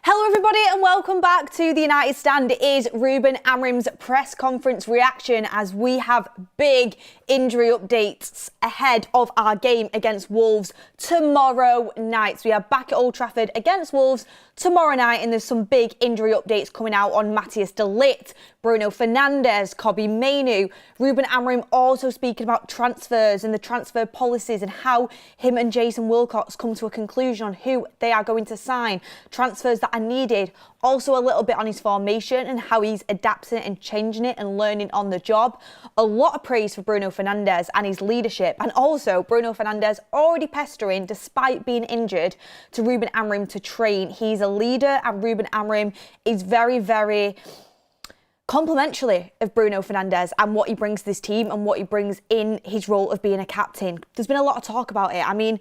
Hello everybody and welcome back to the United Stand. It is Ruben Amorim's press conference reaction as we have big injury updates ahead of our game against Wolves tomorrow night. So we are back at Old Trafford against Wolves tomorrow night and there's some big injury updates coming out on Matthias de Ligt, Bruno Fernandes, Kobbie Mainoo. Ruben Amorim also speaking about transfers and the transfer policies and how him and Jason Wilcox come to a conclusion on who they are going to sign. Transfers that are needed. Also a little bit on his formation and how he's adapting it and changing it and learning on the job. A lot of praise for Bruno Fernandes and his leadership. And also Bruno Fernandes already pestering, despite being injured, to Ruben Amorim to train. He's a leader and Ruben Amorim is very, very complimentary of Bruno Fernandes and what he brings to this team and what he brings in his role of being a captain. There's been a lot of talk about it. I mean,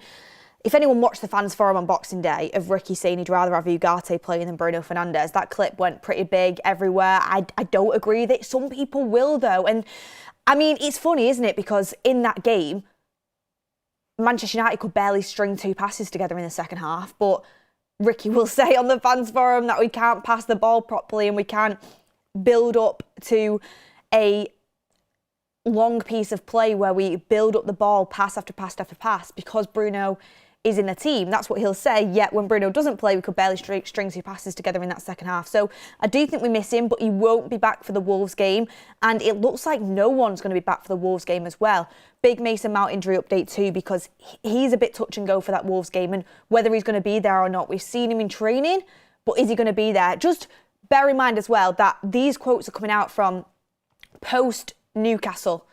if anyone watched the fans forum on Boxing Day of Ricky saying he'd rather have Ugarte playing than Bruno Fernandes, that clip went pretty big everywhere. I don't agree that some people will though. And I mean, it's funny, isn't it? Because in that game, Manchester United could barely string two passes together in the second half. But Ricky will say on the fans forum that we can't pass the ball properly and we can't build up to a long piece of play where we build up the ball pass after pass after pass because Bruno is in the team. That's what he'll say. Yet when Bruno doesn't play, we could barely string two passes together in that second half. So I do think we miss him, but he won't be back for the Wolves game. And it looks like no one's going to be back for the Wolves game as well. Big Mason Mount injury update too, because he's a bit touch and go for that Wolves game and whether he's going to be there or not. We've seen him in training, but is he going to be there? Just bear in mind as well that these quotes are coming out from post Newcastle.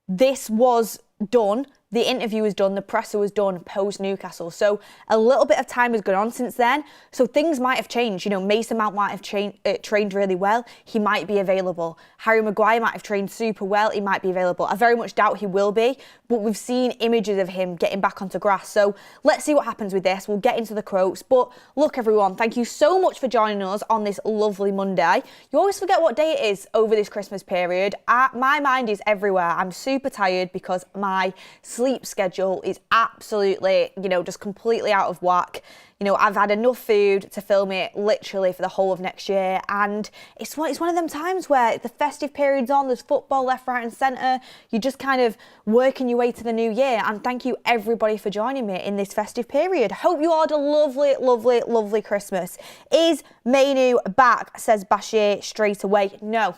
This was done. The interview was done, the presser was done post-Newcastle. So a little bit of time has gone on since then. So things might have changed. You know, Mason Mount might have trained really well. He might be available. Harry Maguire might have trained super well. He might be available. I very much doubt he will be. But we've seen images of him getting back onto grass. So let's see what happens with this. We'll get into the quotes. But look, everyone, thank you so much for joining us on this lovely Monday. You always forget what day it is over this Christmas period. My mind is everywhere. I'm super tired because my sleep schedule is absolutely, just completely out of whack. I've had enough food to film it literally for the whole of next year, and it's one of them times where the festive period's on, there's football left, right and centre, you're just kind of working your way to the new year, and thank you everybody for joining me in this festive period. Hope you all had a lovely, lovely, lovely Christmas. Is Mainoo back, says Bashir straight away. No.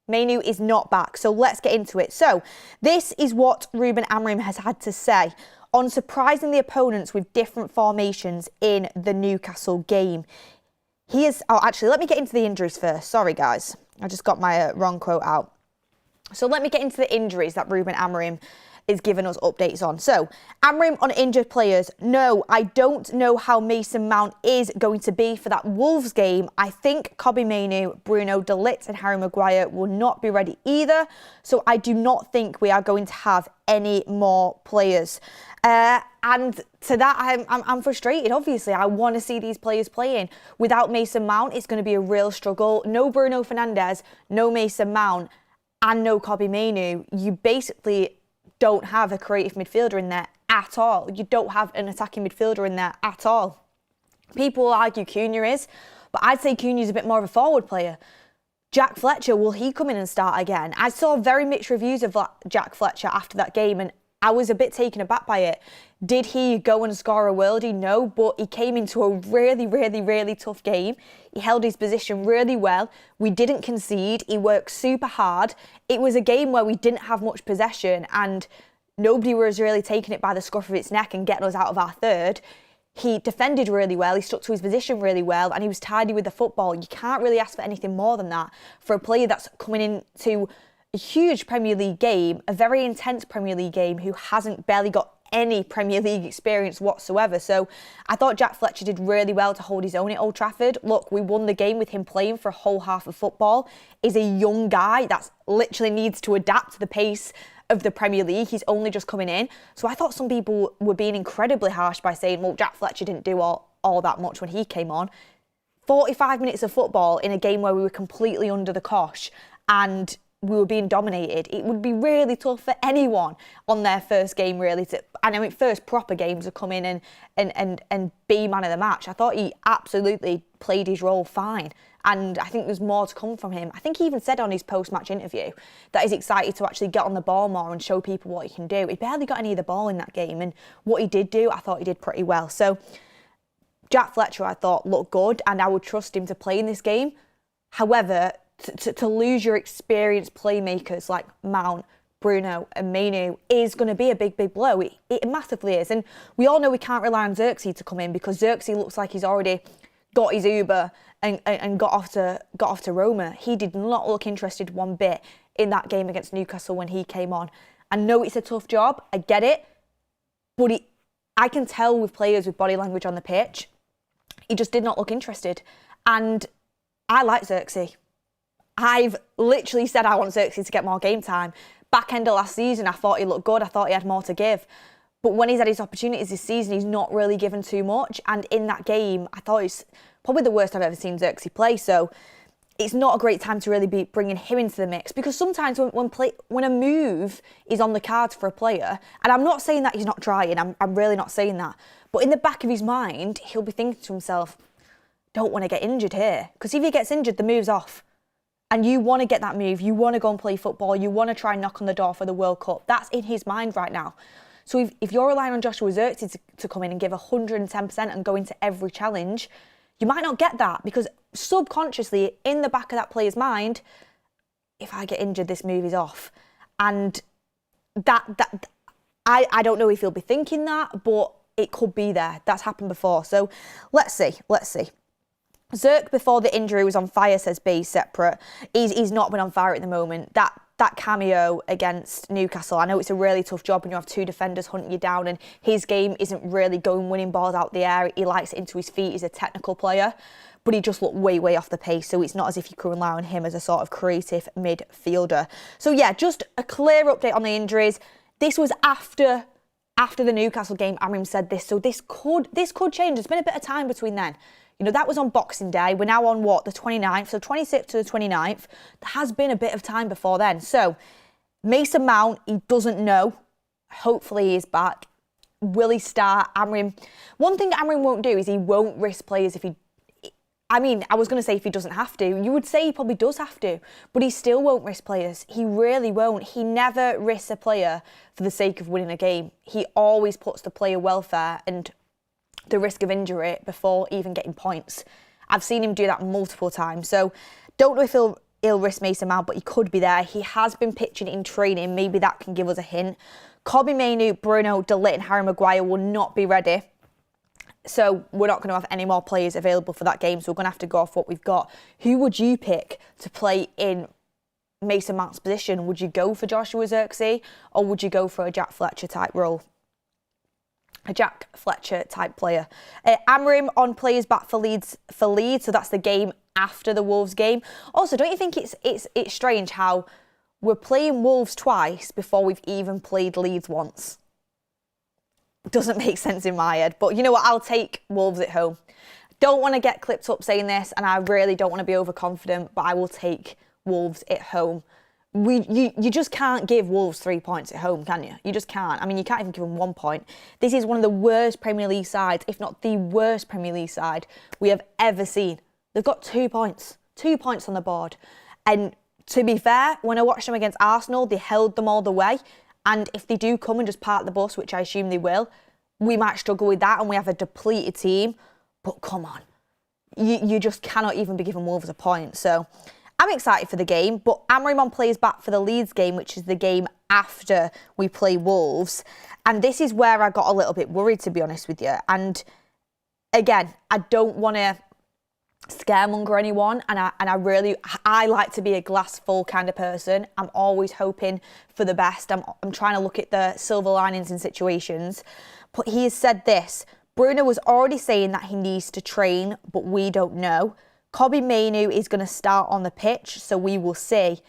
Mainoo is not back, so let's get into it. So, this is what Ruben Amorim has had to say on surprising the opponents with different formations in the Newcastle game. Actually, let me get into the injuries first. Sorry, guys. I just got my wrong quote out. So, let me get into the injuries that Ruben Amorim is giving us updates on. So, Amorim on injured players. No, I don't know how Mason Mount is going to be for that Wolves game. I think Kobbie Mainoo, Bruno de Ligt and Harry Maguire will not be ready either. So I do not think we are going to have any more players. And to that, I'm frustrated, obviously. I want to see these players playing. Without Mason Mount, it's going to be a real struggle. No Bruno Fernandes, no Mason Mount and no Kobbie Mainoo. You basically don't have a creative midfielder in there at all. You don't have an attacking midfielder in there at all. People will argue Kone is, but I'd say Kone is a bit more of a forward player. Jack Fletcher, will he come in and start again? I saw very mixed reviews of Jack Fletcher after that game and I was a bit taken aback by it. Did he go and score a worldie? No, but he came into a really, really, really tough game. He held his position really well. We didn't concede. He worked super hard. It was a game where we didn't have much possession and nobody was really taking it by the scruff of its neck and getting us out of our third. He defended really well. He stuck to his position really well and he was tidy with the football. You can't really ask for anything more than that for a player that's coming into a huge Premier League game, a very intense Premier League game, who hasn't barely got any Premier League experience whatsoever. So I thought Jack Fletcher did really well to hold his own at Old Trafford. Look, we won the game with him playing for a whole half of football. He's a young guy that literally needs to adapt to the pace of the Premier League. He's only just coming in. So I thought some people were being incredibly harsh by saying, well, Jack Fletcher didn't do all that much when he came on. 45 minutes of football in a game where we were completely under the cosh and we were being dominated. It would be really tough for anyone on their first game, really, first proper game to come in and be man of the match. I thought he absolutely played his role fine. And I think there's more to come from him. I think he even said on his post-match interview that he's excited to actually get on the ball more and show people what he can do. He barely got any of the ball in that game. And what he did do, I thought he did pretty well. So Jack Fletcher, I thought, looked good. And I would trust him to play in this game. However, to lose your experienced playmakers like Mount, Bruno and Manu is going to be a big, big blow. It massively is. And we all know we can't rely on Zirkzee to come in because Zirkzee looks like he's already got his Uber and got off to Roma. He did not look interested one bit in that game against Newcastle when he came on. I know it's a tough job. I get it. But I can tell with players with body language on the pitch, he just did not look interested. And I like Zirkzee. I've literally said I want Zirkzee to get more game time. Back end of last season, I thought he looked good. I thought he had more to give. But when he's had his opportunities this season, he's not really given too much. And in that game, I thought it's probably the worst I've ever seen Zirkzee play. So it's not a great time to really be bringing him into the mix. Because sometimes when a move is on the cards for a player, and I'm not saying that he's not trying, I'm really not saying that. But in the back of his mind, he'll be thinking to himself, don't want to get injured here. Because if he gets injured, the move's off. And you want to get that move. You want to go and play football. You want to try and knock on the door for the World Cup. That's in his mind right now. So if you're relying on Joshua Zirkzee to come in and give 110% and go into every challenge, you might not get that because subconsciously in the back of that player's mind, if I get injured, this move is off. And I don't know if he'll be thinking that, but it could be there. That's happened before. So let's see. Zirk before the injury was on fire, says B, separate. He's not been on fire at the moment. That cameo against Newcastle, I know it's a really tough job when you have two defenders hunting you down and his game isn't really going winning balls out the air. He likes it into his feet. He's a technical player, but he just looked way, way off the pace. So it's not as if you could rely on him as a sort of creative midfielder. So yeah, just a clear update on the injuries. This was after the Newcastle game. Amorim said this, so this could change. There's been a bit of time between then. You know, that was on Boxing Day. We're now on, the 29th? So 26th to the 29th. There has been a bit of time before then. So Mason Mount, he doesn't know. Hopefully he's back. Will he start? Amorim. One thing Amorim won't do is he won't risk players if he... I was going to say if he doesn't have to. You would say he probably does have to. But he still won't risk players. He really won't. He never risks a player for the sake of winning a game. He always puts the player welfare and the risk of injury before even getting points. I've seen him do that multiple times. So don't know if he'll risk Mason Mount, but he could be there. He has been pitching in training. Maybe that can give us a hint. Kobbie Mainoo, Bruno, Ligt and Harry Maguire will not be ready. So we're not going to have any more players available for that game. So we're going to have to go off what we've got. Who would you pick to play in Mason Mount's position? Would you go for Joshua Zirkzee or would you go for a Jack Fletcher type role? A Jack Fletcher type player. Amorim on players back for Leeds, so that's the game after the Wolves game. Also, don't you think it's strange how we're playing Wolves twice before we've even played Leeds once? Doesn't make sense in my head, but you know what? I'll take Wolves at home. Don't want to get clipped up saying this, and I really don't want to be overconfident, but I will take Wolves at home. You just can't give Wolves 3 points at home, can you? You just can't. I mean, you can't even give them 1 point. This is one of the worst Premier League sides, if not the worst Premier League side we have ever seen. They've got 2 points. 2 points on the board. And to be fair, when I watched them against Arsenal, they held them all the way. And if they do come and just park the bus, which I assume they will, we might struggle with that and we have a depleted team. But come on. You just cannot even be giving Wolves a point. So I'm excited for the game, but Amorim on plays back for the Leeds game, which is the game after we play Wolves. And this is where I got a little bit worried, to be honest with you. And again, I don't want to scaremonger anyone. And I like to be a glass full kind of person. I'm always hoping for the best. I'm trying to look at the silver linings in situations. But he has said this. Bruno was already saying that he needs to train, but we don't know. Kobbie Mainoo is going to start on the pitch, so we will see.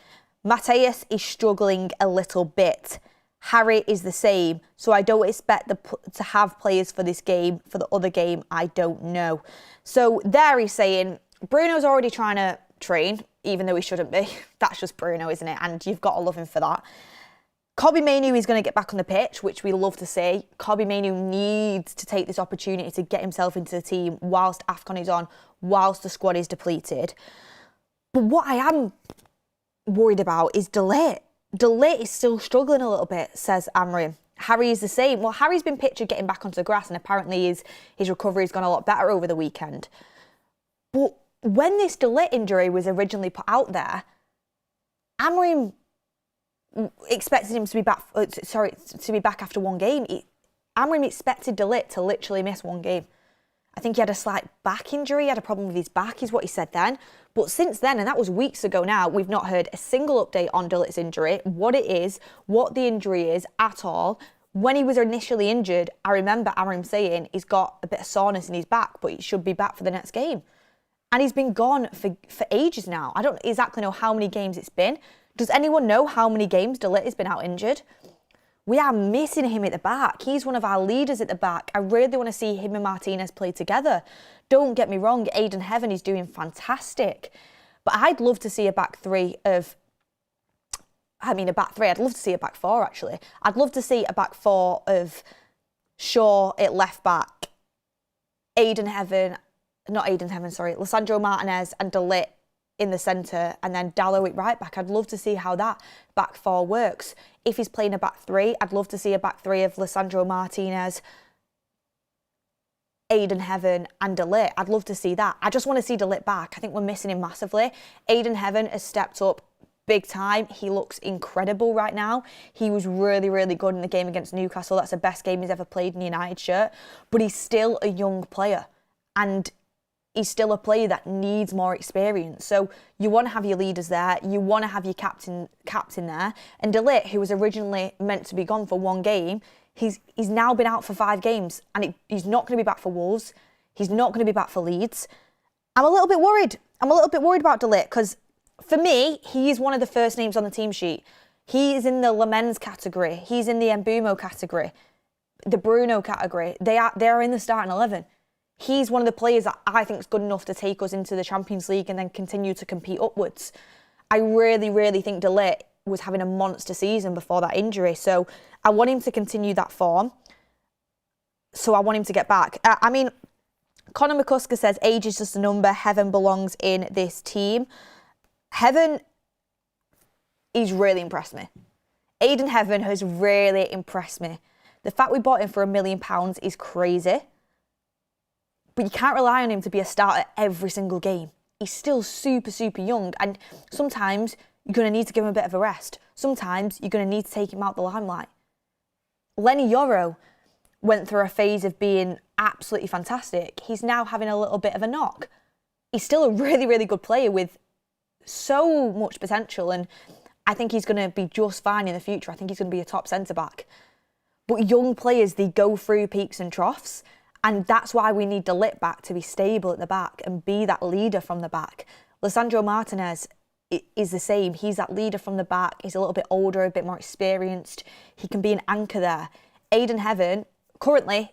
Mateus is struggling a little bit. Harry is the same, so I don't expect to have players for this game. For the other game, I don't know. So there he's saying Bruno's already trying train, even though he shouldn't be. That's just Bruno, isn't it? And you've got to love him for that. Kobbie Mainoo is going to get back on the pitch, which we love to see. Kobbie Mainoo needs to take this opportunity to get himself into the team whilst AFCON is on, whilst the squad is depleted. But what I am worried about is De Ligt. De Ligt is still struggling a little bit, says Amorim. Harry is the same. Well, Harry's been pictured getting back onto the grass, and apparently his recovery has gone a lot better over the weekend. But when this De Ligt injury was originally put out there, Amorim expected him to be back. To be back after one game. Amorim expected De Ligt to literally miss one game. I think he had a slight back injury. He had a problem with his back, is what he said then. But since then, and that was weeks ago now, we've not heard a single update on De Ligt's injury, what it is, what the injury is at all. When he was initially injured, I remember Amorim saying he's got a bit of soreness in his back, but he should be back for the next game. And he's been gone for ages now. I don't exactly know how many games it's been. Does anyone know how many games De Ligt has been out injured? We are missing him at the back. He's one of our leaders at the back. I really want to see him and Martinez play together. Don't get me wrong, Aiden Heaven is doing fantastic. But I'd love to see a back three. I'd love to see a back four, actually. I'd love to see a back four of Shaw at left back, Lissandro Martinez and De Ligt in the centre, and then Dallow at right back. I'd love to see how that back four works. If he's playing a back three, I'd love to see a back three of Lissandro Martinez, Aiden Heaven and De Ligt. I'd love to see that. I just want to see De Ligt back. I think we're missing him massively. Aiden Heaven has stepped up big time. He looks incredible right now. He was really, really good in the game against Newcastle. That's the best game he's ever played in the United shirt. But he's still a young player. And he's still a player that needs more experience. So you want to have your leaders there. You want to have your captain there. And De Ligt, who was originally meant to be gone for one game, he's now been out for 5 games. And he's not going to be back for Wolves. He's not going to be back for Leeds. I'm a little bit worried. I'm a little bit worried about De Ligt because for me, he is one of the first names on the team sheet. He is in the Lamens category. He's in the Mbumo category. The Bruno category. They are in the starting 11. He's one of the players that I think is good enough to take us into the Champions League and then continue to compete upwards. I really, really think De Ligt was having a monster season before that injury. So I want him to continue that form. So I want him to get back. Conor McCusker says, age is just a number. Heaven belongs in this team. Heaven, he's really impressed me. Aiden Heaven has really impressed me. The fact we bought him for £1 million is crazy. But you can't rely on him to be a starter every single game. He's still super, super young. And sometimes you're going to need to give him a bit of a rest. Sometimes you're going to need to take him out the limelight. Lenny Yoro went through a phase of being absolutely fantastic. He's now having a little bit of a knock. He's still a really, really good player with so much potential. And I think he's going to be just fine in the future. I think he's going to be a top centre-back. But young players, they go through peaks and troughs. And that's why we need De Ligt back to be stable at the back and be that leader from the back. Lissandro Martinez is the same. He's that leader from the back. He's a little bit older, a bit more experienced. He can be an anchor there. Aiden Heaven, currently,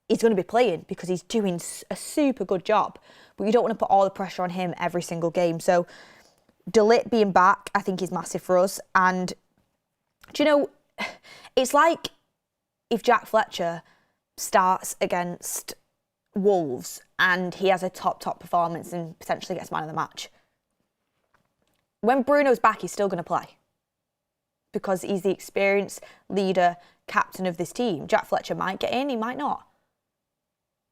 he's going to be playing because he's doing a super good job. But you don't want to put all the pressure on him every single game. So De Ligt being back, I think, is massive for us. And, do you know, it's like if Jack Fletcher starts against Wolves and he has a top performance and potentially gets man of the match. When Bruno's back, he's still going to play because he's the experienced leader, captain of this team. Jack Fletcher might get in, he might not.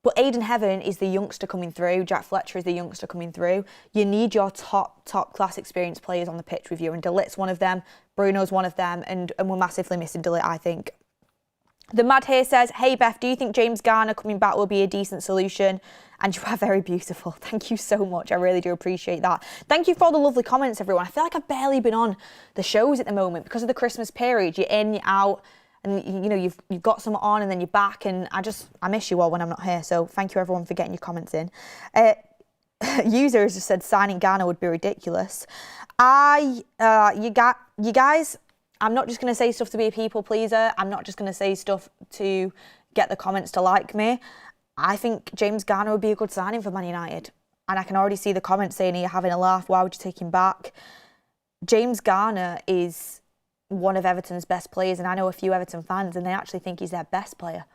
But Aiden Heaven is the youngster coming through. Jack Fletcher is the youngster coming through. You need your top class experienced players on the pitch with you, and De Ligt's one of them, Bruno's one of them, and we're massively missing De Ligt, I think. The Mad here says, hey Beth, do you think James Garner coming back will be a decent solution? And you are very beautiful. Thank you so much. I really do appreciate that. Thank you for all the lovely comments, everyone. I feel like I've barely been on the shows at the moment because of the Christmas period. You're in, you're out, and you know you've got some on and then you're back, and I miss you all when I'm not here. So thank you everyone for getting your comments in. User has just said signing Garner would be ridiculous. You guys. I'm not just going to say stuff to be a people pleaser. I'm not just going to say stuff to get the comments to like me. I think James Garner would be a good signing for Man United. and I can already see the comments saying you're having a laugh, why would you take him back? James Garner is one of Everton's best players, and I know a few Everton fans, and they actually think he's their best player.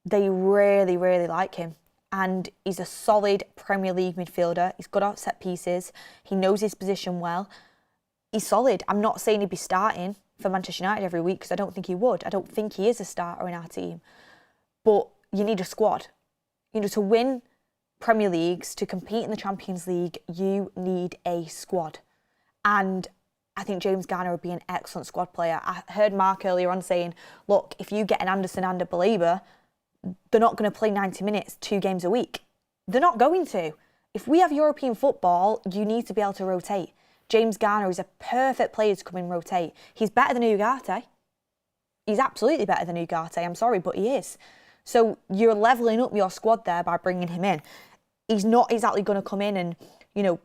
They really, really like him. And he's a solid Premier League midfielder. He's good at set pieces. He knows his position well. He's solid. I'm not saying he'd be starting for Manchester United every week because I don't think he would. I don't think he is a starter in our team. But you need a squad. You know, to win Premier Leagues, to compete in the Champions League, you need a squad. And I think James Garner would be an excellent squad player. I heard Mark earlier on saying, look, if you get an Anderson and a Belieber, they're not going to play 90 minutes, 2 games a week. They're not going to. If we have European football, you need to be able to rotate. James Garner is a perfect player to come and rotate. He's better than Ugarte. He's absolutely better than Ugarte. I'm sorry, but he is. So you're levelling up your squad there by bringing him in. He's not exactly going to come in and, you know,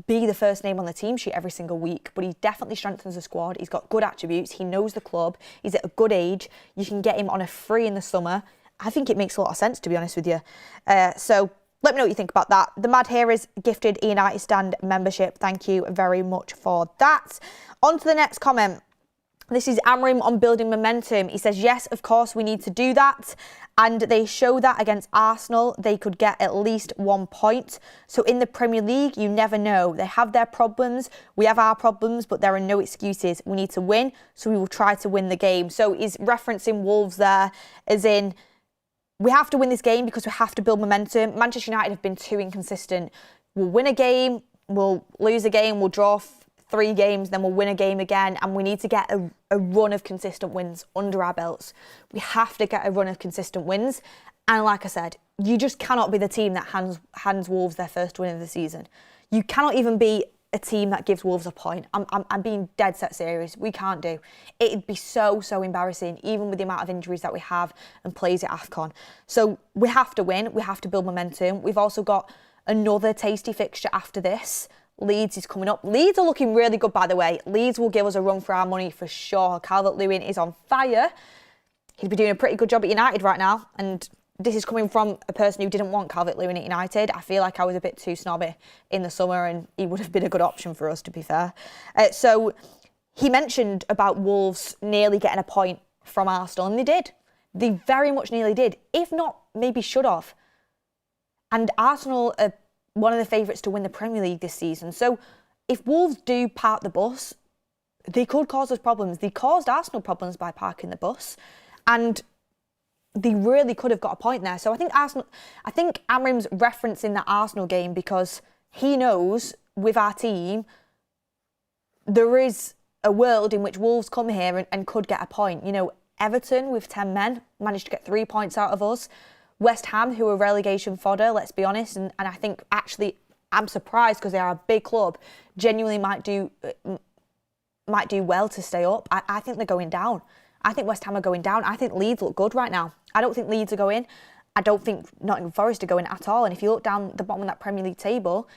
be the first name on the team sheet every single week, but he definitely strengthens the squad. He's got good attributes. He knows the club. He's at a good age. You can get him on a free in the summer. I think it makes a lot of sense, to be honest with you. So let me know what you think about that. The Mad here is gifted a United Stand membership. Thank you very much for that. On to the next comment. This is Amorim on building momentum. He says, yes, of course, we need to do that. And they show that against Arsenal, they could get at least 1 point. So in the Premier League, you never know. They have their problems. We have our problems, but there are no excuses. We need to win, so we will try to win the game. So he's referencing Wolves there, as in, we have to win this game because we have to build momentum. Manchester United have been too inconsistent. We'll win a game, we'll lose a game, we'll draw 3 games, then we'll win a game again, and we need to get a run of consistent wins under our belts. We have to get a run of consistent wins, and like I said, you just cannot be the team that hands Wolves their first win of the season. You cannot even be a team that gives Wolves a point. I'm being dead set serious. We can't do. It'd be so embarrassing, even with the amount of injuries that we have and plays at AFCON. So we have to win. We have to build momentum. We've also got another tasty fixture after this. Leeds is coming up. Leeds are looking really good, by the way. Leeds will give us a run for our money for sure. Calvert-Lewin is on fire. He'd be doing a pretty good job at United right now. And this is coming from a person who didn't want Calvert-Lewin at United. I feel like I was a bit too snobby in the summer and he would have been a good option for us, to be fair. So he mentioned about Wolves nearly getting a point from Arsenal, and they did. They very much nearly did. If not, maybe should have. And Arsenal are one of the favourites to win the Premier League this season. So if Wolves do park the bus, they could cause us problems. They caused Arsenal problems by parking the bus, and they really could have got a point there. So I think Amorim's referencing that Arsenal game because he knows with our team there is a world in which Wolves come here and could get a point. You know, Everton with 10 men managed to get 3 points out of us. West Ham, who are relegation fodder, let's be honest, and I think actually I'm surprised because they are a big club, genuinely might do well to stay up. I think they're going down. I think West Ham are going down. I think Leeds look good right now. I don't think Leeds are going. I don't think Nottingham Forest are going at all. And if you look down the bottom of that Premier League table,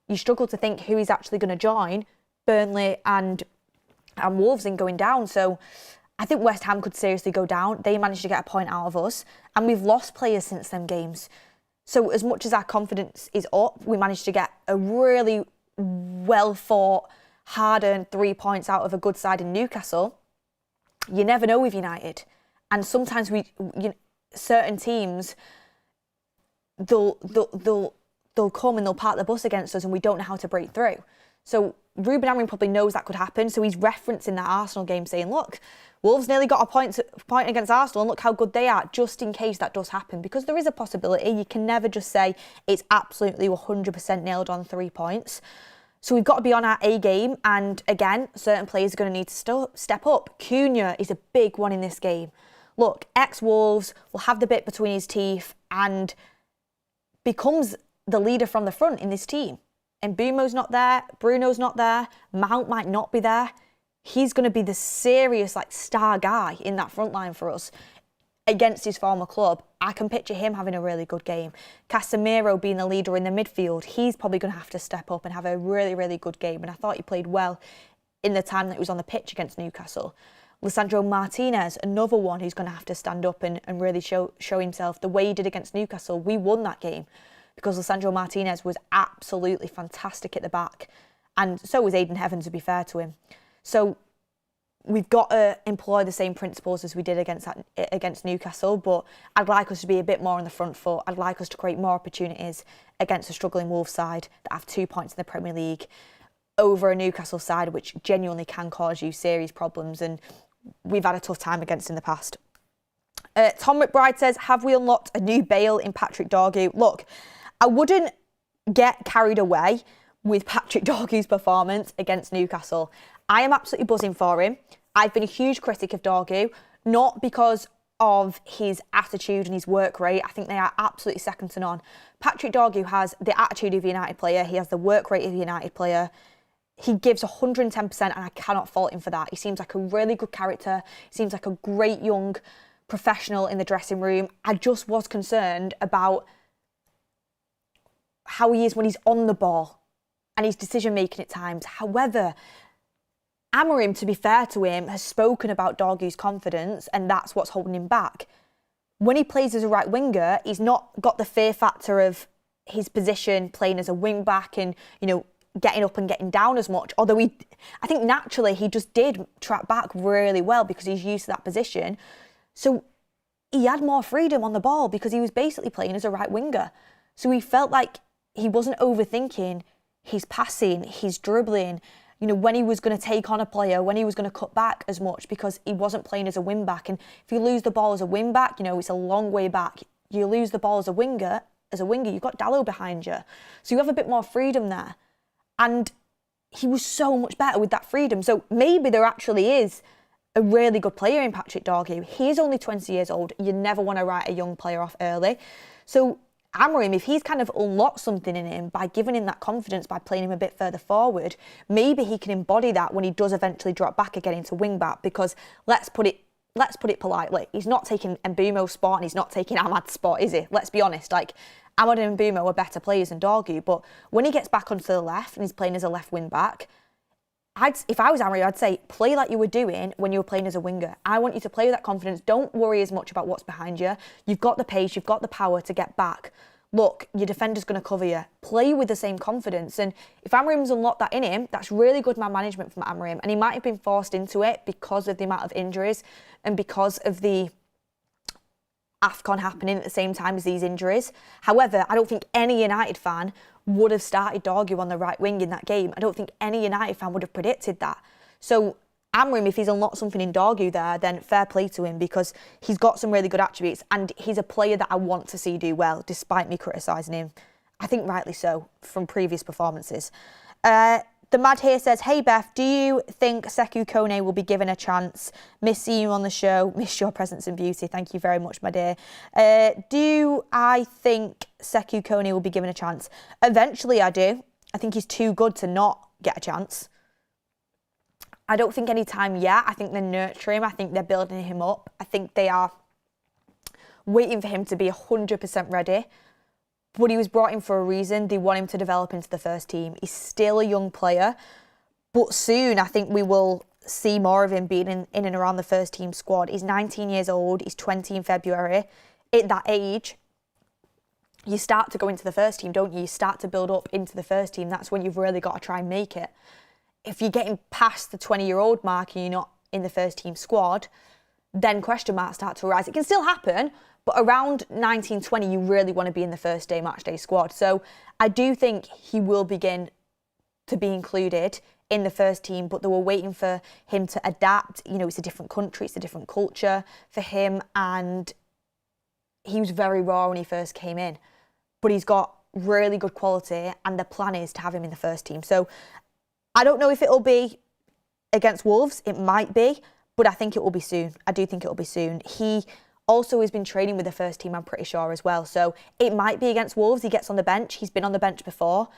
you struggle to think who is actually going to join Burnley and Wolves in going down. So I think West Ham could seriously go down. They managed to get a point out of us. And we've lost players since them games. So as much as our confidence is up, we managed to get a really well-fought, hard-earned 3 points out of a good side in Newcastle. You never know with United. And sometimes certain teams, they'll come and they'll park the bus against us and we don't know how to break through. So Ruben Amorim probably knows that could happen. So he's referencing that Arsenal game saying, look, Wolves nearly got a point against Arsenal and look how good they are, just in case that does happen. Because there is a possibility. You can never just say it's absolutely 100% nailed on 3 points. So we've got to be on our A game. And again, certain players are going to need to step up. Kone is a big one in this game. Look, ex-Wolves will have the bit between his teeth and becomes the leader from the front in this team. And Mbumo's not there. Bruno's not there. Mount might not be there. He's going to be the serious star guy in that front line for us against his former club. I can picture him having a really good game. Casemiro being the leader in the midfield, he's probably going to have to step up and have a really, really good game. And I thought he played well in the time that he was on the pitch against Newcastle. Lisandro Martinez, another one who's going to have to stand up and really show himself the way he did against Newcastle. We won that game because Lisandro Martinez was absolutely fantastic at the back. And so was Aidan Heaven, to be fair to him. So we've got to employ the same principles as we did against Newcastle, but I'd like us to be a bit more on the front foot. I'd like us to create more opportunities against a struggling Wolves side that have 2 points in the Premier League over a Newcastle side which genuinely can cause you serious problems, and we've had a tough time against in the past. Tom McBride says, have we unlocked a new Bale in Patrick Dorgu? Look, I wouldn't get carried away with Patrick Dorgu's performance against Newcastle. I am absolutely buzzing for him. I've been a huge critic of Dorgu, not because of his attitude and his work rate. I think they are absolutely second to none. Patrick Dorgu has the attitude of a United player. He has the work rate of a United player. He gives 110% and I cannot fault him for that. He seems like a really good character. He seems like a great young professional in the dressing room. I just was concerned about how he is when he's on the ball and his decision making at times. However, Amorim, to be fair to him, has spoken about Dorgu's confidence and that's what's holding him back. When he plays as a right winger, he's not got the fear factor of his position playing as a wing back and, you know, getting up and getting down as much. Although I think naturally he just did track back really well because he's used to that position. So he had more freedom on the ball because he was basically playing as a right winger. So he felt like he wasn't overthinking his passing, his dribbling, you know, when he was going to take on a player, when he was going to cut back as much because he wasn't playing as a wing back. And if you lose the ball as a wing back, you know, it's a long way back. You lose the ball as a winger, you've got Dalot behind you. So you have a bit more freedom there. And he was so much better with that freedom. So maybe there actually is a really good player in Patrick Dorgu. He is only 20 years old. You never want to write a young player off early. So Amorim, if he's kind of unlocked something in him by giving him that confidence, by playing him a bit further forward, maybe he can embody that when he does eventually drop back again into wing back. Because let's put it politely, he's not taking Mbeumo's spot and he's not taking Ahmad's spot, is he? Let's be honest. Like, Ahmad and Mbeumo are better players than Dorgu, but when he gets back onto the left and he's playing as a left wing back, if I was Amorim, I'd say play like you were doing when you were playing as a winger. I want you to play with that confidence. Don't worry as much about what's behind you. You've got the pace, you've got the power to get back. Look, your defender's going to cover you. Play with the same confidence. And if Amorim's unlocked that in him, that's really good man management from Amorim. And he might have been forced into it because of the amount of injuries and because of the AFCON happening at the same time as these injuries. However, I don't think any United fan would have started Dorgu on the right wing in that game. I don't think any United fan would have predicted that. So Amorim, if he's unlocked something in Dorgu there, then fair play to him because he's got some really good attributes and he's a player that I want to see do well, despite me criticising him. I think rightly so from previous performances. The Mad here says, hey Beth, do you think Sesko Kone will be given a chance? Miss seeing you on the show, miss your presence and beauty. Thank you very much, my dear. Do I think Sesko Kone will be given a chance? Eventually I do. I think he's too good to not get a chance. I don't think any time yet. I think they're nurturing him. I think they're building him up. I think they are waiting for him to be 100% ready. But he was brought in for a reason. They want him to develop into the first team. He's still a young player. But soon, I think we will see more of him being in and around the first team squad. He's 19 years old. He's 20 in February. At that age, you start to go into the first team, don't you? You start to build up into the first team. That's when you've really got to try and make it. If you're getting past the 20-year-old mark and you're not in the first team squad, then question marks start to arise. It can still happen, but around 19, 20, you really want to be in the first day match day squad. So I do think he will begin to be included in the first team, but they were waiting for him to adapt. You know, it's a different country, it's a different culture for him, and he was very raw when he first came in. But he's got really good quality, and the plan is to have him in the first team. So I don't know if it'll be against Wolves. It might be, but I think it will be soon. I do think it will be soon. He also has been training with the first team, I'm pretty sure, as well. So it might be against Wolves. He gets on the bench. He's been on the bench before.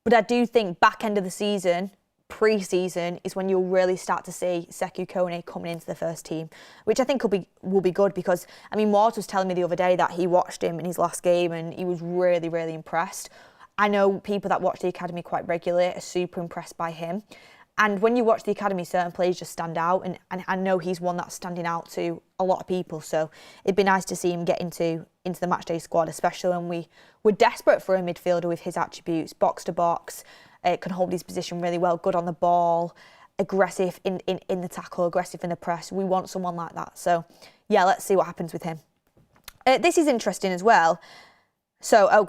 But I do think back end of the season, pre-season, is when you'll really start to see Sesko Kone coming into the first team, which I think will be good because, I mean, Ward was telling me the other day that he watched him in his last game and he was really, really impressed. I know people that watch the academy quite regularly are super impressed by him. And when you watch the academy, certain players just stand out. And I know he's one that's standing out to a lot of people. So it'd be nice to see him get into the matchday squad, especially when we were desperate for a midfielder with his attributes, box to box, can hold his position really well, good on the ball, aggressive in the tackle, aggressive in the press. We want someone like that. So yeah, let's see what happens with him. This is interesting as well. So,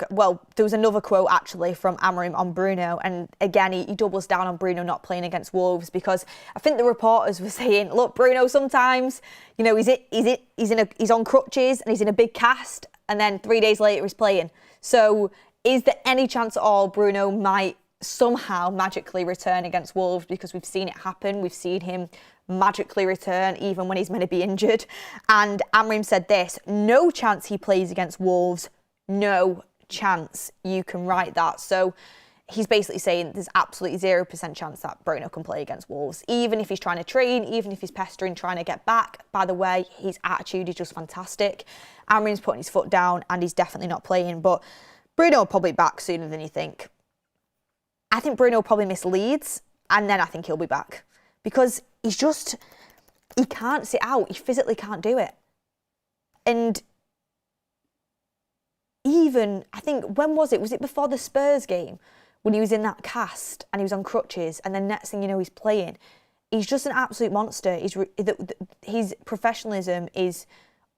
there was another quote actually from Amorim on Bruno, and again he doubles down on Bruno not playing against Wolves, because I think the reporters were saying, look, Bruno sometimes, you know, he's on crutches and he's in a big cast, and then 3 days later he's playing. So, is there any chance at all Bruno might somehow magically return against Wolves? Because we've seen it happen. We've seen him magically return even when he's meant to be injured. And Amorim said this: no chance he plays against Wolves. No chance. You can write that. So he's basically saying there's absolutely 0% chance that Bruno can play against Wolves, even if he's trying to train, even if he's pestering, trying to get back. By the way, his attitude is just fantastic. Amorim's putting his foot down and he's definitely not playing. But Bruno will probably be back sooner than you think. I think Bruno will probably miss Leeds, and then I think he'll be back, because he can't sit out. He physically can't do it. And even, I think, when was it? Was it before the Spurs game when he was in that cast and he was on crutches, and then next thing you know he's playing? He's just an absolute monster. His professionalism is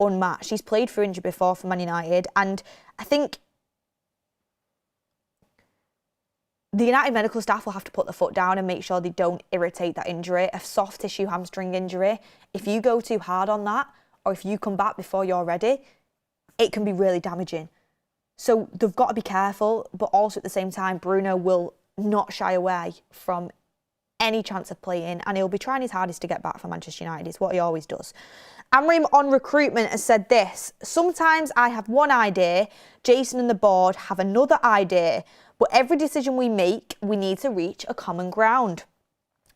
unmatched. He's played for injury before for Man United, and I think the United medical staff will have to put their foot down and make sure they don't irritate that injury. A soft tissue hamstring injury, if you go too hard on that, or if you come back before you're ready, it can be really damaging. So they've got to be careful, but also at the same time, Bruno will not shy away from any chance of playing, and he'll be trying his hardest to get back for Manchester United. It's what he always does. Amorim on recruitment has said this: sometimes I have one idea, Jason and the board have another idea, but every decision we make, we need to reach a common ground.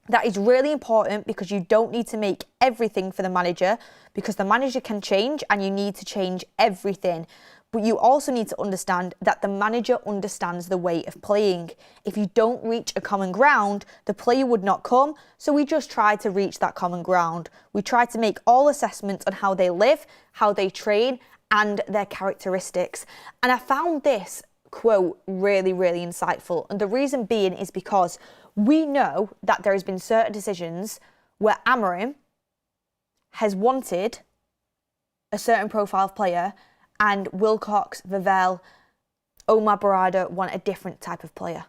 That is really important, because you don't need to make everything for the manager, because the manager can change and you need to change everything. But you also need to understand that the manager understands the way of playing. If you don't reach a common ground, the player would not come. So we just try to reach that common ground. We try to make all assessments on how they live, how they train, and their characteristics. And I found this quote really, really insightful. And the reason being is because we know that there has been certain decisions where Amorim has wanted a certain profile of player, and Wilcox, Vivell, Omar Barada want a different type of player.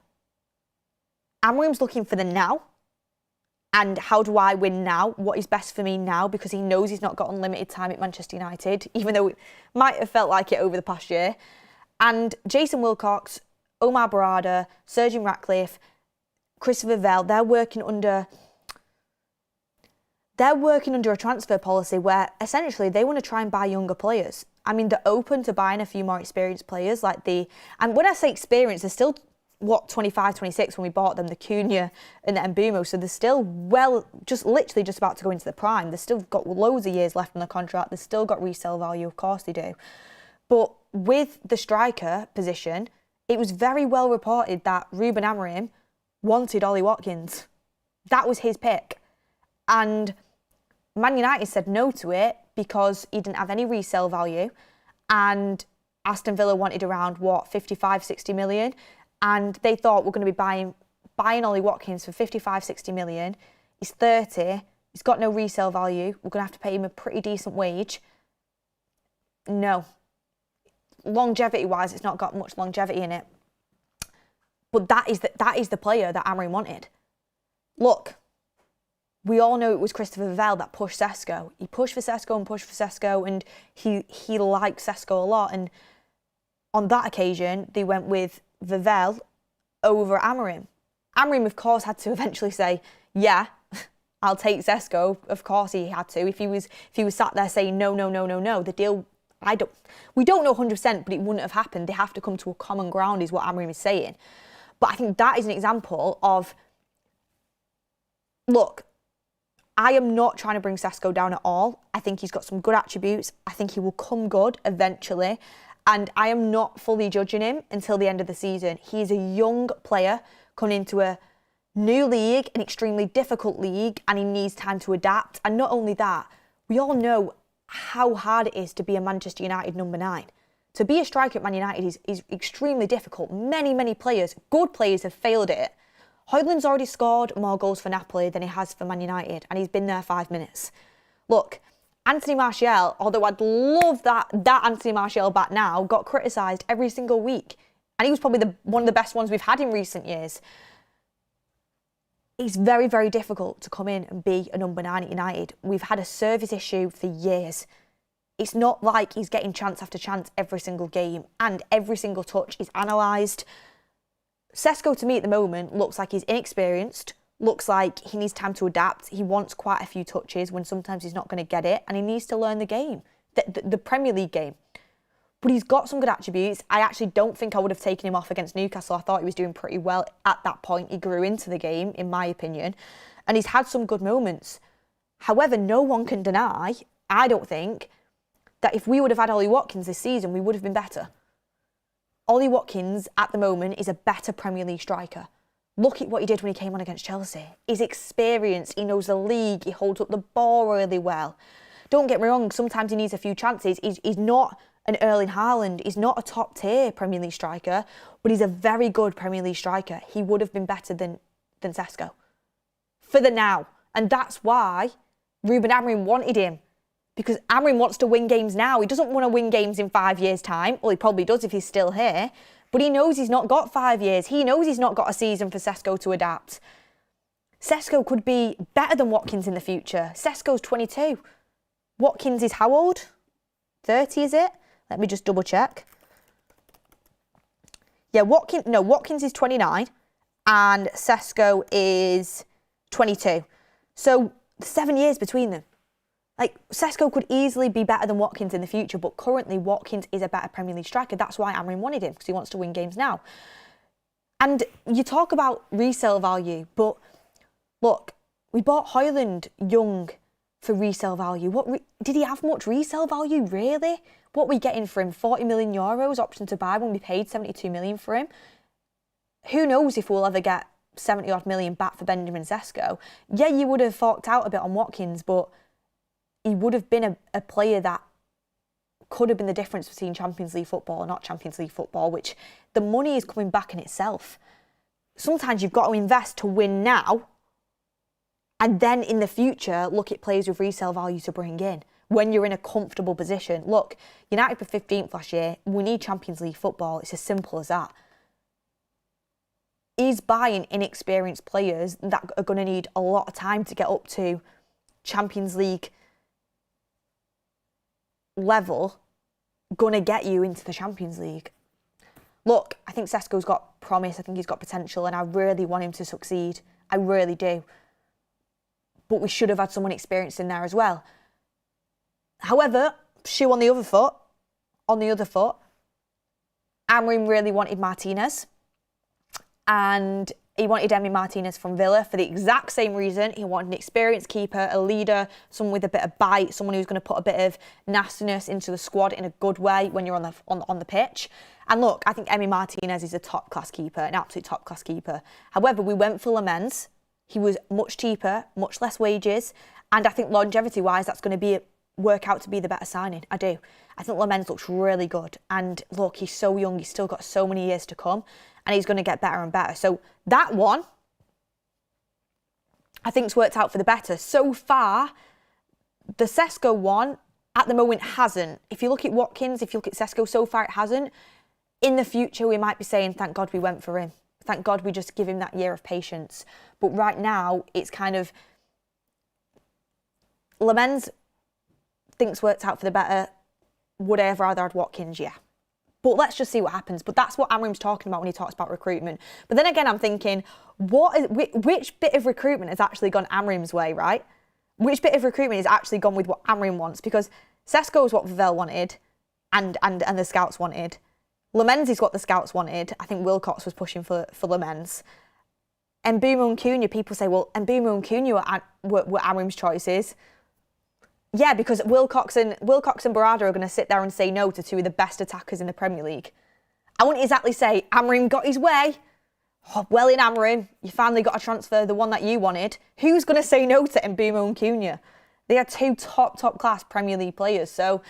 Amorim's looking for the now, and how do I win now? What is best for me now? Because he knows he's not got unlimited time at Manchester United, even though it might have felt like it over the past year. And Jason Wilcox, Omar Barada, Sergeant Ratcliffe, Christopher Vivell, they're working under a transfer policy where essentially they want to try and buy younger players. I mean, they're open to buying a few more experienced players and when I say experienced, they're still, 25, 26 when we bought them, the Kone and the Mbumo. So they're still literally just about to go into the prime. They've still got loads of years left on the contract. They've still got resale value, of course they do. But with the striker position, it was very well reported that Ruben Amorim wanted Ollie Watkins. That was his pick. And Man United said no to it because he didn't have any resale value, and Aston Villa wanted around 55, 60 million, and they thought we're going to be buying Ollie Watkins for 55, 60 million. He's 30, he's got no resale value, we're going to have to pay him a pretty decent wage. No. Longevity-wise, it's not got much longevity in it. But that is the player that Amorim wanted. Look, we all know it was Christopher Vivell that pushed Sesko. He pushed for Sesko, and he liked Sesko a lot. And on that occasion, they went with Vivell over Amorim. Amorim, of course, had to eventually say, yeah, I'll take Sesko. Of course he had to. If he was sat there saying, no, the deal, we don't know 100%, but it wouldn't have happened. They have to come to a common ground, is what Amorim is saying. But I think that is an example of, look, I am not trying to bring Sesko down at all. I think he's got some good attributes. I think he will come good eventually. And I am not fully judging him until the end of the season. He's a young player coming into a New league, an extremely difficult league, and he needs time to adapt. And not only that, we all know how hard it is to be a Manchester United number 9. To be a striker at Man United is extremely difficult. Many players, good players, have failed it. Højlund's already scored more goals for Napoli than he has for Man United, and he's been there 5 minutes. Look, Anthony Martial, although I'd love that Anthony Martial back now, got criticised every single week. And he was probably one of the best ones we've had in recent years. It's very difficult to come in and be a number 9 at United. We've had a service issue for years. It's not like he's getting chance after chance every single game, and every single touch is analysed. Sesko, to me at the moment, looks like he's inexperienced, looks like he needs time to adapt. He wants quite a few touches when sometimes he's not going to get it, and he needs to learn the game, the Premier League game. But he's got some good attributes. I actually don't think I would have taken him off against Newcastle. I thought he was doing pretty well at that point. He grew into the game, in my opinion, and he's had some good moments. However, no one can deny, I don't think, that if we would have had Ollie Watkins this season, we would have been better. Ollie Watkins, at the moment, is a better Premier League striker. Look at what he did when he came on against Chelsea. He's experienced, he knows the league, he holds up the ball really well. Don't get me wrong, sometimes he needs a few chances. He's not an Erling Haaland, he's not a top-tier Premier League striker, but he's a very good Premier League striker. He would have been better than Sesko. For the now. And that's why Ruben Amorim wanted him. Because Amorim wants to win games now. He doesn't want to win games in 5 years' time. Well, he probably does if he's still here. But he knows he's not got 5 years. He knows he's not got a season for Sesko to adapt. Sesko could be better than Watkins in the future. Sesko's 22. Watkins is how old? 30, is it? Let me just double check. Yeah, Watkins is 29 and Sesko is 22. So 7 years between them. Like, Sesko could easily be better than Watkins in the future, but currently Watkins is a better Premier League striker. That's why Amorim wanted him, because he wants to win games now. And you talk about resale value, but look, we bought Højlund young for resale value. Did he have much resale value, really? What are we getting for him? 40 million euros, option to buy, when we paid 72 million for him? Who knows if we'll ever get 70 odd million back for Benjamin Sesko? Yeah, you would have forked out a bit on Watkins, but he would have been a player that could have been the difference between Champions League football and not Champions League football, which the money is coming back in itself. Sometimes you've got to invest to win now, and then in the future, look at players with resale value to bring in when you're in a comfortable position. Look, United were 15th last year. We need Champions League football. It's as simple as that. He's buying inexperienced players that are going to need a lot of time to get up to Champions League level, going to get you into the Champions League. Look, I think Sesko's got promise. I think he's got potential, and I really want him to succeed. I really do. But we should have had someone experienced in there as well. However, shoe on the other foot, Amorim really wanted Martinez, and he wanted Emi Martinez from Villa for the exact same reason. He wanted an experienced keeper, a leader, someone with a bit of bite, someone who's going to put a bit of nastiness into the squad in a good way when you're on the pitch. And look, I think Emi Martinez is a top-class keeper, an absolute top-class keeper. However, we went for Lemens. He was much cheaper, much less wages, and I think longevity-wise, that's going to work out to be the better signing. I do. I think Lemens looks really good. And look, he's so young. He's still got so many years to come. And he's going to get better and better. So that one, I think, has worked out for the better. So far, the Sesko one, at the moment, hasn't. If you look at Watkins, if you look at Sesko, so far it hasn't. In the future, we might be saying, thank God we went for him. Thank God we just give him that year of patience. But right now, it's kind of... Lemens thinks worked out for the better. Would I ever rather had Watkins? Yeah. But let's just see what happens. But that's what Amorim's talking about when he talks about recruitment. But then again, I'm thinking, which bit of recruitment has actually gone Amorim's way, right? Which bit of recruitment has actually gone with what Amorim wants? Because Sesko is what Vvel wanted and the scouts wanted. Lemens is what the scouts wanted. I think Wilcox was pushing for Lemens. Mbeumo and Kone, people say, well, Mbeumo and Kone were Amorim's choices. Yeah, because Wilcox and Barada are going to sit there and say no to two of the best attackers in the Premier League. I wouldn't exactly say Amorim got his way. Oh, well, in Amorim, you finally got a transfer, the one that you wanted. Who's going to say no to Mbeumo and Kone? They are two top class Premier League players. So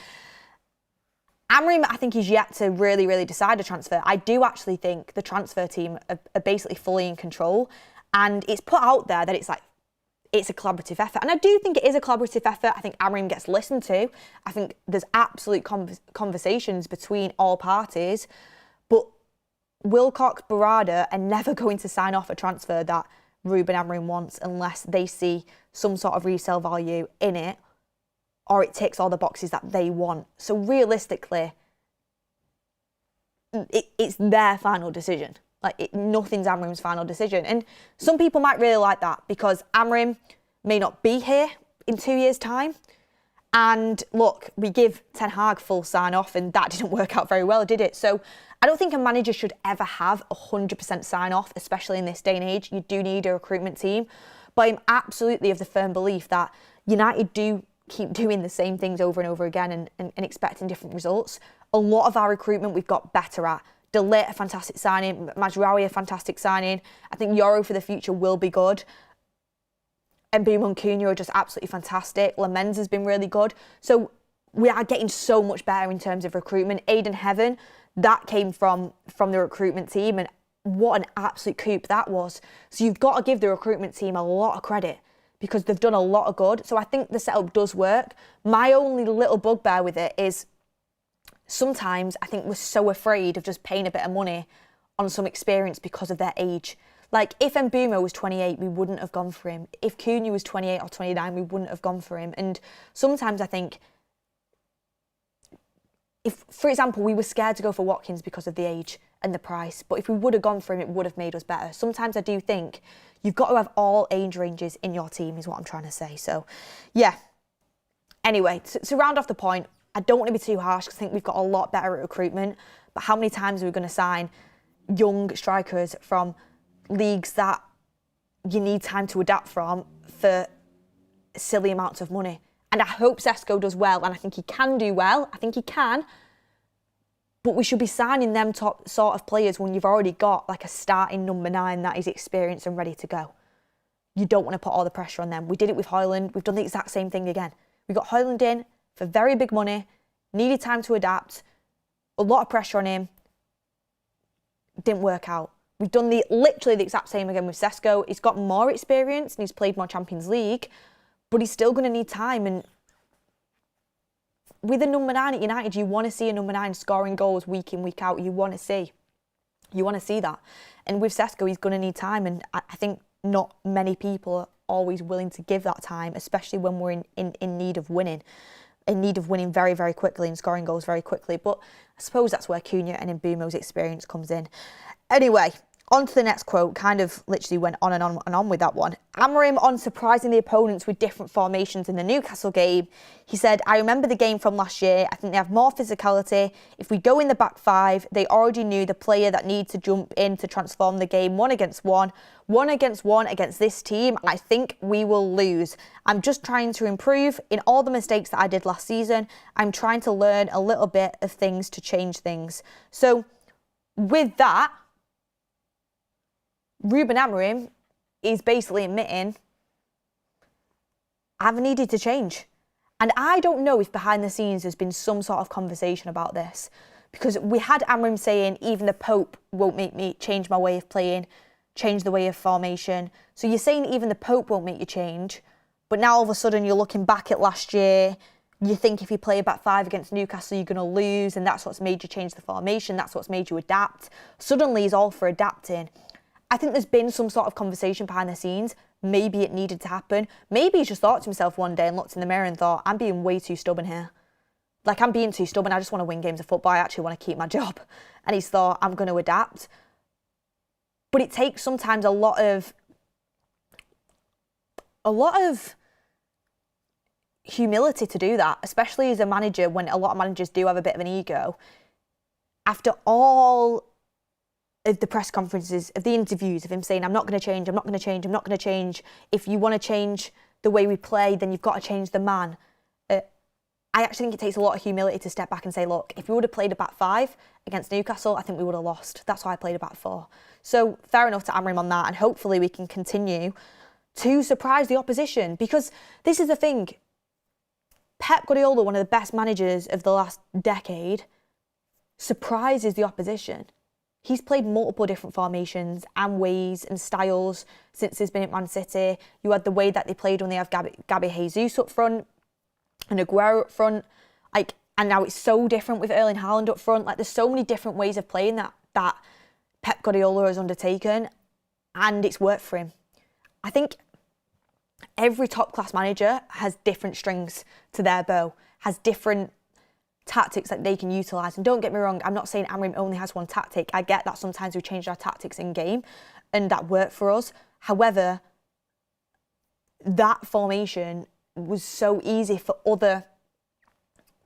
Amorim, I think, is yet to really decide a transfer. I do actually think the transfer team are basically fully in control. And it's put out there that it's a collaborative effort. And I do think it is a collaborative effort. I think Amorim gets listened to. I think there's absolute conversations between all parties. But Wilcox, Barada are never going to sign off a transfer that Ruben Amorim wants unless they see some sort of resale value in it or it ticks all the boxes that they want. So realistically, it's their final decision. Nothing's Amorim's final decision. And some people might really like that because Amorim may not be here in 2 years' time. And look, we give Ten Hag full sign-off and that didn't work out very well, did it? So I don't think a manager should ever have 100% sign-off, especially in this day and age. You do need a recruitment team. But I'm absolutely of the firm belief that United do keep doing the same things over and over again and expecting different results. A lot of our recruitment we've got better at. Ligt, a fantastic signing. Mazraoui, a fantastic signing. I think Euro for the future will be good. And Mbeumo and Kone are just absolutely fantastic. Lamens has been really good. So we are getting so much better in terms of recruitment. Aiden Heaven, that came from the recruitment team, and what an absolute coup that was. So you've got to give the recruitment team a lot of credit because they've done a lot of good. So I think the setup does work. My only little bugbear with it is sometimes I think we're so afraid of just paying a bit of money on some experience because of their age. Like, if Mbeumo was 28, we wouldn't have gone for him. If Kone was 28 or 29, we wouldn't have gone for him. And sometimes I think, if, for example, we were scared to go for Watkins because of the age and the price, but if we would have gone for him, it would have made us better. Sometimes I do think you've got to have all age ranges in your team, is what I'm trying to say. So, yeah. Anyway, to round off the point, I don't want to be too harsh because I think we've got a lot better at recruitment, but how many times are we going to sign young strikers from leagues that you need time to adapt from for silly amounts of money? And I hope Sesko does well, and I think he can do well. I think he can. But we should be signing them top sort of players when you've already got like a starting number 9 that is experienced and ready to go. You don't want to put all the pressure on them. We did it with Højlund. We've done the exact same thing again. We got Højlund in for very big money, needed time to adapt, a lot of pressure on him. Didn't work out. We've done literally the exact same again with Sesko. He's got more experience and he's played more Champions League, but he's still going to need time. And with a number 9 at United, you want to see a number 9 scoring goals week in, week out. You want to see that. And with Sesko, he's going to need time. And I think not many people are always willing to give that time, especially when we're in need of winning. In need of winning very, very quickly and scoring goals very quickly. But I suppose that's where Kone and Mbeumo's experience comes in. Anyway, on to the next quote. Kind of literally went on and on and on with that one. Amorim on surprising the opponents with different formations in the Newcastle game. He said, I remember the game from last year. I think they have more physicality. If we go in the back 5, they already knew the player that needs to jump in to transform the game 1 against 1 against this team, and I think we will lose. I'm just trying to improve in all the mistakes that I did last season. I'm trying to learn a little bit of things to change things. So with that, Ruben Amorim is basically admitting, I've needed to change. And I don't know if behind the scenes there's been some sort of conversation about this, because we had Amorim saying even the Pope won't make me change my way of playing, change the way of formation. So you're saying even the Pope won't make you change, but now all of a sudden you're looking back at last year, you think if you play a back 5 against Newcastle, you're going to lose, and that's what's made you change the formation, that's what's made you adapt. Suddenly he's all for adapting. I think there's been some sort of conversation behind the scenes. Maybe it needed to happen. Maybe he just thought to himself one day and looked in the mirror and thought, I'm being way too stubborn here. Like, I'm being too stubborn. I just want to win games of football. I actually want to keep my job. And he's thought, I'm going to adapt. But it takes sometimes a lot of humility to do that, especially as a manager, when a lot of managers do have a bit of an ego. After all of the press conferences, of the interviews, of him saying, I'm not going to change, I'm not going to change, I'm not going to change. If you want to change the way we play, then you've got to change the man. I actually think it takes a lot of humility to step back and say, look, if we would have played a back 5 against Newcastle, I think we would have lost. That's why I played a back 4. So fair enough to Amorim on that, and hopefully we can continue to surprise the opposition, because this is the thing. Pep Guardiola, one of the best managers of the last decade, surprises the opposition. He's played multiple different formations and ways and styles since he's been at Man City. You had the way that they played when they have Gabby Jesus up front and Aguero up front. And now it's so different with Erling Haaland up front. There's so many different ways of playing that Pep Guardiola has undertaken, and it's worked for him. I think every top-class manager has different strings to their bow, has different tactics that they can utilise. And don't get me wrong, I'm not saying Amorim only has one tactic. I get that sometimes we change our tactics in game and that worked for us. However, that formation was so easy for other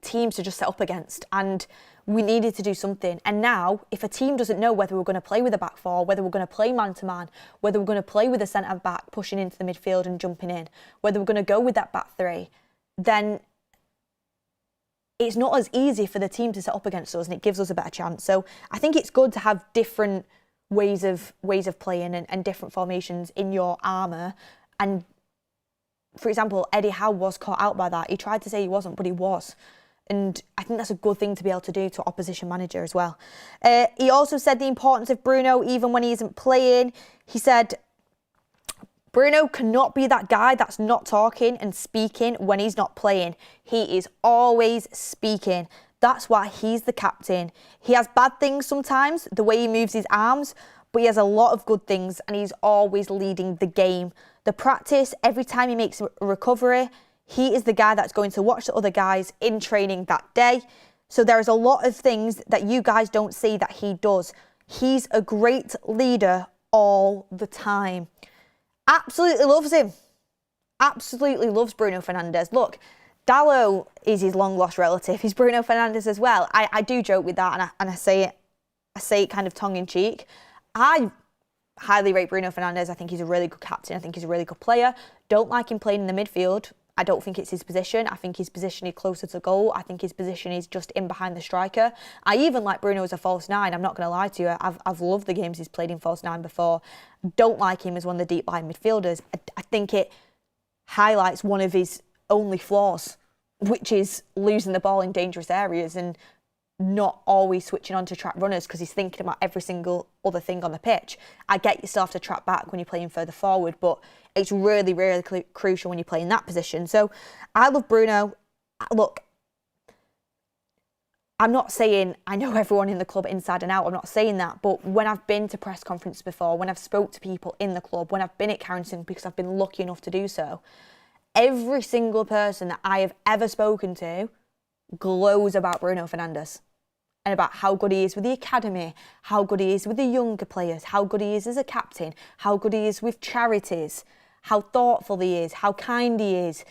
teams to just set up against, and we needed to do something. And now, if a team doesn't know whether we're going to play with a back 4, whether we're going to play man-to-man, whether we're going to play with a centre-back pushing into the midfield and jumping in, whether we're going to go with that back 3, then it's not as easy for the team to set up against us, and it gives us a better chance. So I think it's good to have different ways of playing and different formations in your armour. And for example, Eddie Howe was caught out by that. He tried to say he wasn't, but he was. And I think that's a good thing to be able to do to opposition manager as well. He also said the importance of Bruno even when he isn't playing. He said, Bruno cannot be that guy that's not talking and speaking when he's not playing. He is always speaking. That's why he's the captain. He has bad things sometimes, the way he moves his arms, but he has a lot of good things, and he's always leading the game. The practice, every time he makes a recovery, he is the guy that's going to watch the other guys in training that day. So there is a lot of things that you guys don't see that he does. He's a great leader all the time. Absolutely loves him. Absolutely loves Bruno Fernandes. Look, Dallo is his long-lost relative. He's Bruno Fernandes as well. I do joke with that, and I say it kind of tongue-in-cheek. I highly rate Bruno Fernandes. I think he's a really good captain. I think he's a really good player. Don't like him playing in the midfield. I don't think it's his position. I think his position is closer to goal. I think his position is just in behind the striker. I even like Bruno as a false 9. I'm not going to lie to you. I've loved the games he's played in false 9 before. Don't like him as one of the deep line midfielders. I think it highlights one of his only flaws, which is losing the ball in dangerous areas and not always switching on to track runners because he's thinking about every single other thing on the pitch. I get you still have to track back when you're playing further forward, but it's really, really crucial when you play in that position. So I love Bruno. Look, I'm not saying I know everyone in the club inside and out. I'm not saying that. But when I've been to press conferences before, when I've spoke to people in the club, when I've been at Carrington because I've been lucky enough to do so, every single person that I have ever spoken to glows about Bruno Fernandes and about how good he is with the academy, how good he is with the younger players, how good he is as a captain, how good he is with charities, how thoughtful he is, how kind he is,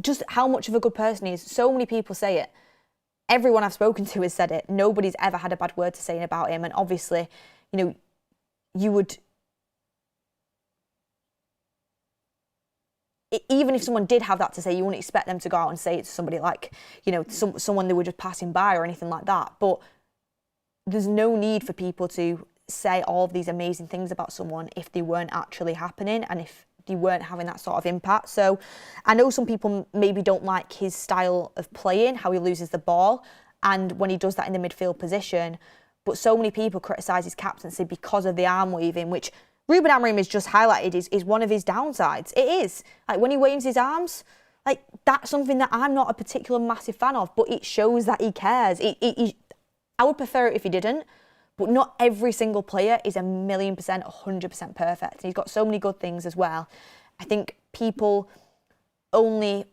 just how much of a good person he is. So many people say it. Everyone I've spoken to has said it. Nobody's ever had a bad word to say about him. And obviously, you would, even if someone did have that to say, you wouldn't expect them to go out and say it to somebody like, someone they were just passing by or anything like that. But there's no need for people to say all of these amazing things about someone if they weren't actually happening and if they weren't having that sort of impact. So I know some people maybe don't like his style of playing, how he loses the ball, and when he does that in the midfield position. But so many people criticise his captaincy because of the arm waving, which Ruben Amorim has just highlighted is one of his downsides. It is. Like when he waves his arms, that's something that I'm not a particular massive fan of, but it shows that he cares. I would prefer it if he didn't, but not every single player is 1,000,000%, 100% perfect. And he's got so many good things as well. I think people only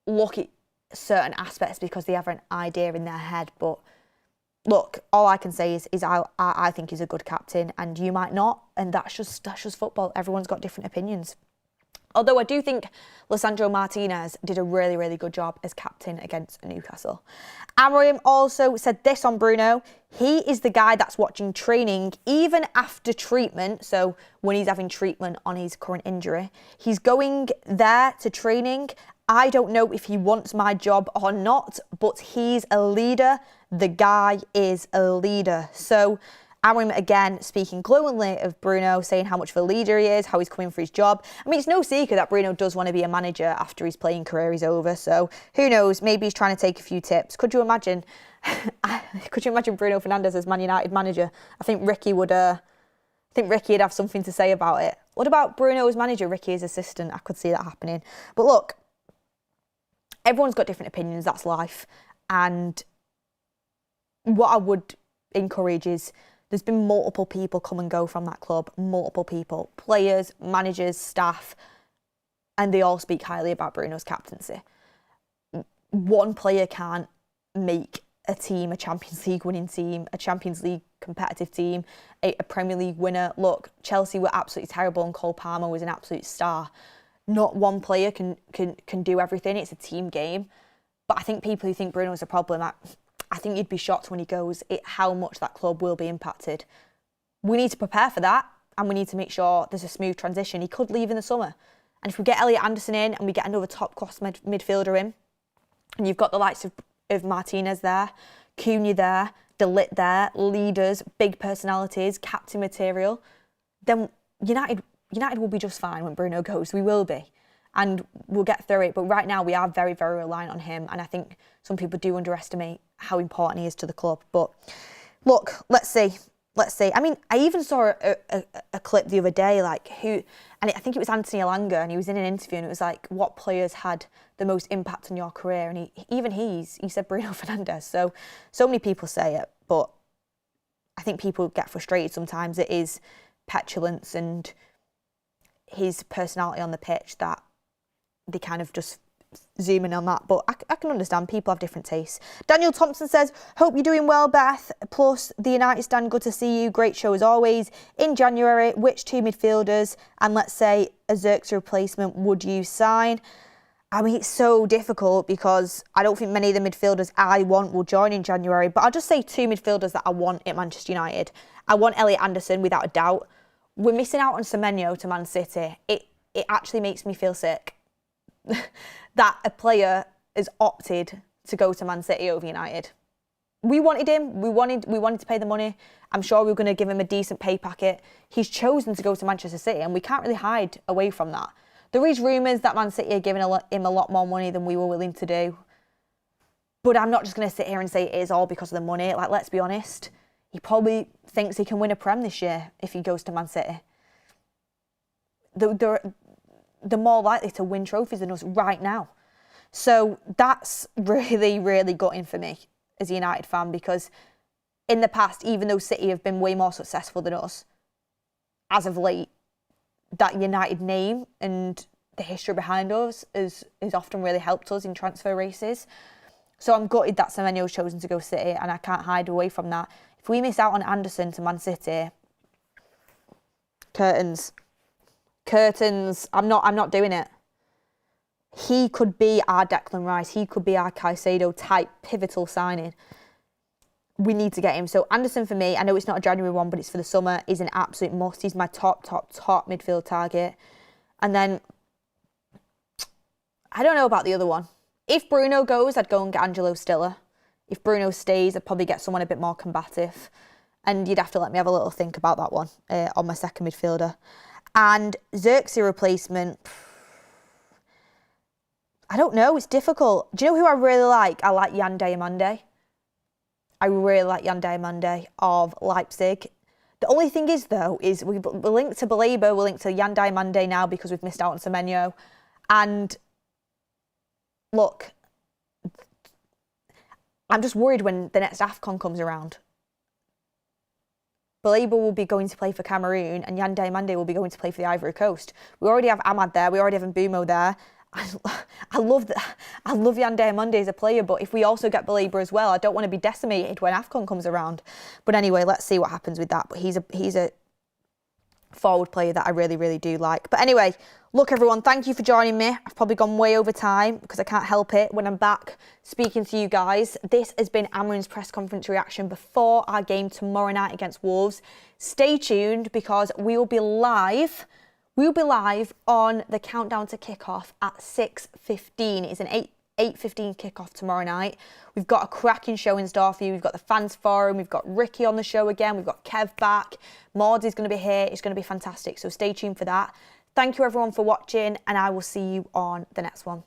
look at certain aspects because they have an idea in their head, but look, all I can say is I think he's a good captain, and you might not, and that's just football. Everyone's got different opinions. Although I do think Lisandro Martinez did a really, really good job as captain against Newcastle. Amorim also said this on Bruno. He is the guy that's watching training even after treatment. So when he's having treatment on his current injury, he's going there to training I don't know if he wants my job or not, but he's a leader. The guy is a leader. So Amorim again speaking glowingly of Bruno, saying how much of a leader he is, how he's coming for his job. I mean, it's no secret that Bruno does want to be a manager after his playing career is over. So who knows? Maybe he's trying to take a few tips. Could you imagine? Could you imagine Bruno Fernandes as Man United manager? I think Ricky would. I think Ricky'd have something to say about it. What about Bruno as manager, Ricky as assistant? I could see that happening. But look, everyone's got different opinions. That's life. And what I would encourage is, there's been multiple people come and go from that club, multiple people, players, managers, staff, and they all speak highly about Bruno's captaincy. One player can't make a team, a Champions League winning team, a Champions League competitive team, a Premier League winner. Look, Chelsea were absolutely terrible and Cole Palmer was an absolute star. Not one player can do everything. It's a team game. But I think people who think Bruno's a problem, I think you'd be shocked when he goes at how much that club will be impacted. We need to prepare for that, and we need to make sure there's a smooth transition. He could leave in the summer. And if we get Elliot Anderson in and we get another top-class midfielder in, and you've got the likes of Martinez there, Kone there, Ligt there, leaders, big personalities, captain material, then United will be just fine when Bruno goes. We will be. And we'll get through it. But right now we are very, very reliant on him. And I think some people do underestimate how important he is to the club. But look, let's see. I mean, I even saw a clip the other day, I think it was Anthony Elanga, and he was in an interview, and it was like, what players had the most impact on your career? And he said Bruno Fernandes. So many people say it, but I think people get frustrated sometimes. It is petulance and his personality on the pitch that they kind of just zoom in on that, but I can understand people have different tastes. Daniel Thompson says, hope you're doing well, Beth, plus the United stand, good to see you, great show as always. In January, which two midfielders and let's say a Zirkzee replacement would you sign? I mean, it's so difficult because I don't think many of the midfielders I want will join in January, but I'll just say two midfielders that I want at Manchester United. I want Elliot Anderson without a doubt. We're missing out on Semenyo to Man City. It actually makes me feel sick that a player has opted to go to Man City over United. We wanted him. We wanted to pay the money. I'm sure we were going to give him a decent pay packet. He's chosen to go to Manchester City, and we can't really hide away from that. There is rumours that Man City are giving him a lot more money than we were willing to do. But I'm not just going to sit here and say it is all because of the money. Let's be honest. He probably thinks he can win a Prem this year if he goes to Man City. They're more likely to win trophies than us right now. So that's really, really gutting for me as a United fan, because in the past, even though City have been way more successful than us, as of late, that United name and the history behind us has often really helped us in transfer races. So I'm gutted that Semenyo's chosen to go City, and I can't hide away from that. If we miss out on Anderson to Man City, curtains. I'm not doing it. He could be our Declan Rice. He could be our Caicedo type pivotal signing. We need to get him. So Anderson for me, I know it's not a January one, but it's for the summer, is an absolute must. He's my top midfield target. And then, I don't know about the other one. If Bruno goes, I'd go and get Angelo Stiller. If Bruno stays, I'd probably get someone a bit more combative. And you'd have to let me have a little think about that one on my second midfielder. And Zirkzee replacement, I don't know, it's difficult. Do you know who I really like? I like Jan Diamande. I really like Jan Diamande of Leipzig. The only thing is, though, is we're linked to Baleba, we're linked to Jan Diamande now because we've missed out on Semenyo. And look, I'm just worried when the next AFCON comes around. Baleba will be going to play for Cameroon and Jan Diamande will be going to play for the Ivory Coast. We already have Ahmad there. We already have Mbumo there. I love Jan Diamande as a player, but if we also get Baleba as well, I don't want to be decimated when AFCON comes around. But anyway, let's see what happens with that. But he's a forward player that I really, really do like. But anyway, look everyone, thank you for joining me. I've probably gone way over time because I can't help it when I'm back speaking to you guys. This has been Amorim's press conference reaction before our game tomorrow night against Wolves. Stay tuned because we will be live We'll be live on the countdown to kick-off at 6:15. It's an 8:15 kick-off tomorrow night. We've got a cracking show in store for you. We've got the fans forum. We've got Ricky on the show again. We've got Kev back. Maudie's going to be here. It's going to be fantastic. So stay tuned for that. Thank you everyone for watching, and I will see you on the next one.